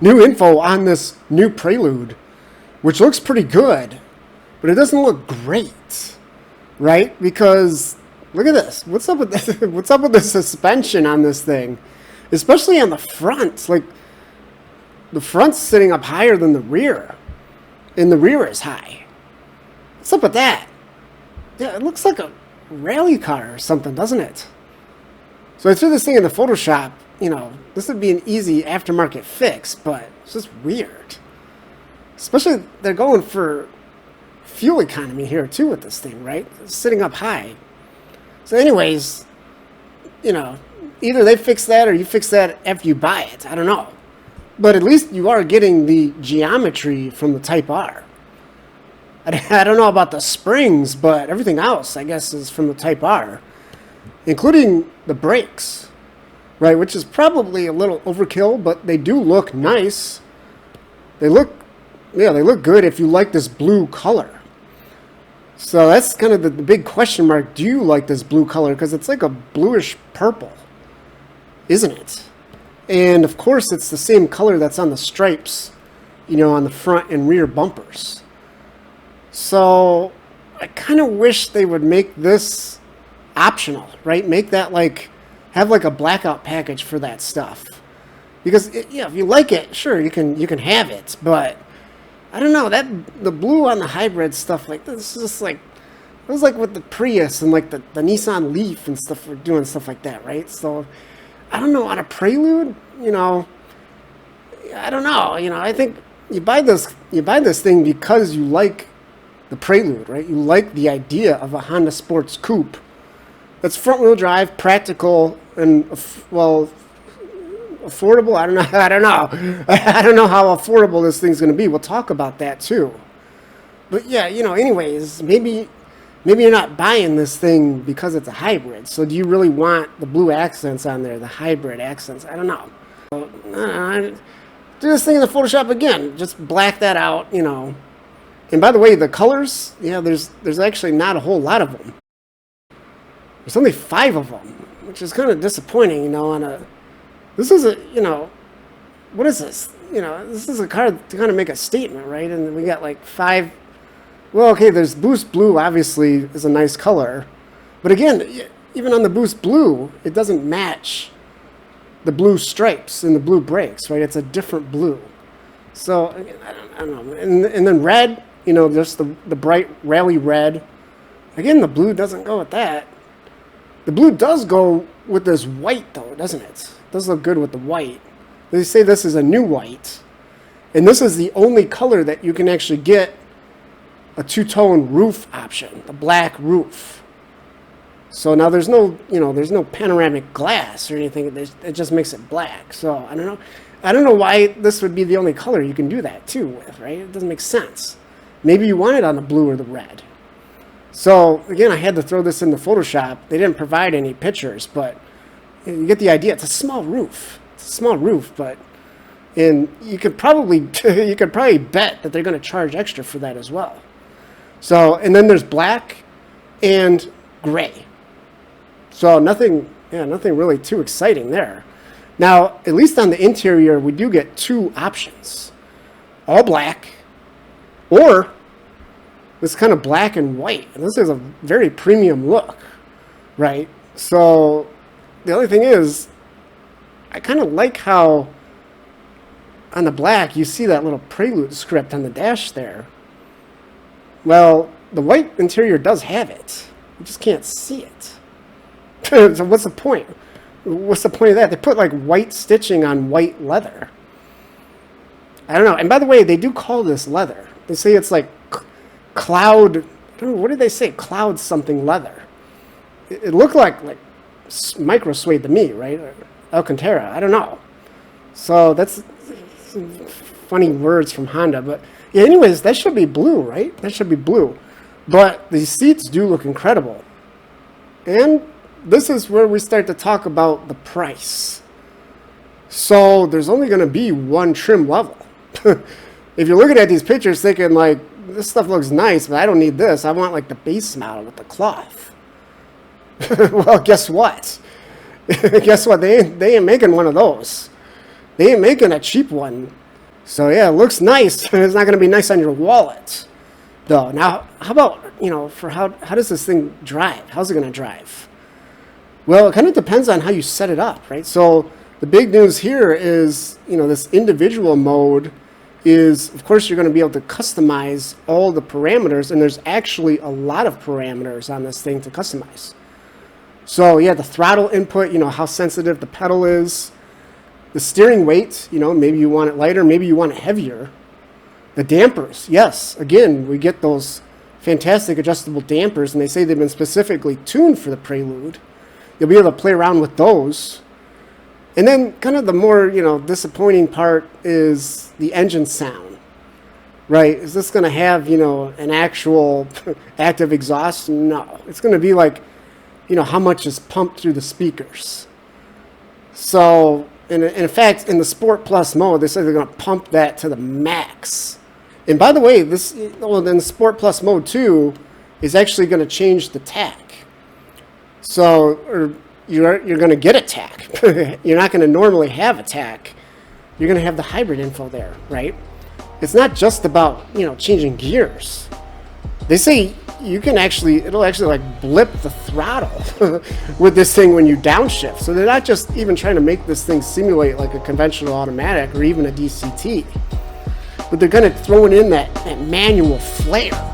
new info on this new Prelude, which looks pretty good, but it doesn't look great, right? Because look at this. What's up with this? What's up with the suspension on this thing, especially on the front? Like the front's sitting up higher than the rear, and the rear is high. What's up with that? Yeah, it looks like a rally car or something, doesn't it? So I threw this thing in the Photoshop. You know, this would be an easy aftermarket fix, but it's just weird. Especially they're going for fuel economy here too with this thing, right? It's sitting up high. So anyways, you know, either they fix that or you fix that after you buy it. I don't know. But at least you are getting the geometry from the Type R. I don't know about the springs, but everything else, I guess, is from the Type R, including the brakes, right? Which is probably a little overkill, but they do look nice. They look good if you like this blue color. So that's kind of the big question mark. Do you like this blue color? Because it's like a bluish purple, isn't it? And of course, it's the same color that's on the stripes, you know, on the front and rear bumpers. So I kind of wish they would make this optional, right? Make that have a blackout package for that stuff. Because if you like it, sure, you can have it. But I don't know, the blue on the hybrid stuff like this is just like, it was like with the Prius and like the Nissan Leaf and stuff, for doing stuff like that, right? So I don't know, on a Prelude, you know, I don't know, you know, I think you buy this thing because you like the Prelude, right? You like the idea of a Honda Sports coupe that's front-wheel drive, practical, and affordable. I don't know. I don't know how affordable this thing's going to be. We'll talk about that too. But yeah, you know. Anyways, maybe you're not buying this thing because it's a hybrid. So do you really want the blue accents on there, the hybrid accents? I don't know. So, do this thing in the Photoshop again. Just black that out, you know. And by the way, the colors, yeah, there's actually not a whole lot of them. There's only 5 of them, which is kind of disappointing, you know. This is a, you know, what is this? You know, this is a car to kind of make a statement, right? And we got like 5. Well, okay, there's Boost Blue, obviously, is a nice color. But again, even on the Boost Blue, it doesn't match the blue stripes and the blue brakes, right? It's a different blue. So, I don't know. And then red, you know, just the bright rally red. Again, the blue doesn't go with that. The blue does go with this white, though, doesn't it? It does look good with the white. They say this is a new white. And this is the only color that you can actually get a two-tone roof option, the black roof. So now there's no panoramic glass or anything. It just makes it black. So I don't know why this would be the only color you can do that too with, right? It doesn't make sense. Maybe you want it on the blue or the red. So again, I had to throw this in the Photoshop. They didn't provide any pictures, but you get the idea. It's a small roof. And you could probably bet that they're going to charge extra for that as well. So, and then there's black and gray. So nothing really too exciting there. Now, at least on the interior, we do get 2 options. All black, or this kind of black and white. And this is a very premium look, right? So the only thing is, I kind of like how on the black, you see that little Prelude script on the dash there. Well, the white interior does have it. You just can't see it. So what's the point? What's the point of that? They put like white stitching on white leather. I don't know. And by the way, they do call this leather. They say it's like cloud. I don't know, what did they say? Cloud something leather. It looked like micro suede to me, right? Or Alcantara. I don't know. So that's funny words from Honda. But yeah, anyways, that should be blue, right? That should be blue. But the seats do look incredible. And this is where we start to talk about the price. So there's only going to be one trim level. If you're looking at these pictures thinking like, this stuff looks nice, but I don't need this. I want like the base model with the cloth. Well, guess what? Guess what? They ain't making one of those. They ain't making a cheap one So yeah, it looks nice. It's not going to be nice on your wallet, though. Now, how about, for how does this thing drive? How's it going to drive? Well, it kind of depends on how you set it up, right? So the big news here is, this individual mode is, of course, you're going to be able to customize all the parameters, and there's actually a lot of parameters on this thing to customize. So yeah, the throttle input, how sensitive the pedal is, the steering weight, maybe you want it lighter, maybe you want it heavier. The dampers, yes, again, we get those fantastic adjustable dampers, and they say they've been specifically tuned for the Prelude. You'll be able to play around with those. And then kind of the more, disappointing part is the engine sound, right? Is this going to have, an actual active exhaust? No. It's going to be like, how much is pumped through the speakers. So, in fact, in the Sport Plus mode, they said they're going to pump that to the max. And by the way, in the Sport Plus mode 2 is actually going to change the tack. So, you're going to get a tack. You're not going to normally have a tack. You're going to have the hybrid info there, right? It's not just about, changing gears. They say it'll actually like blip the throttle with this thing when you downshift. So they're not just even trying to make this thing simulate like a conventional automatic or even a DCT. But they're going to throw in that manual flair.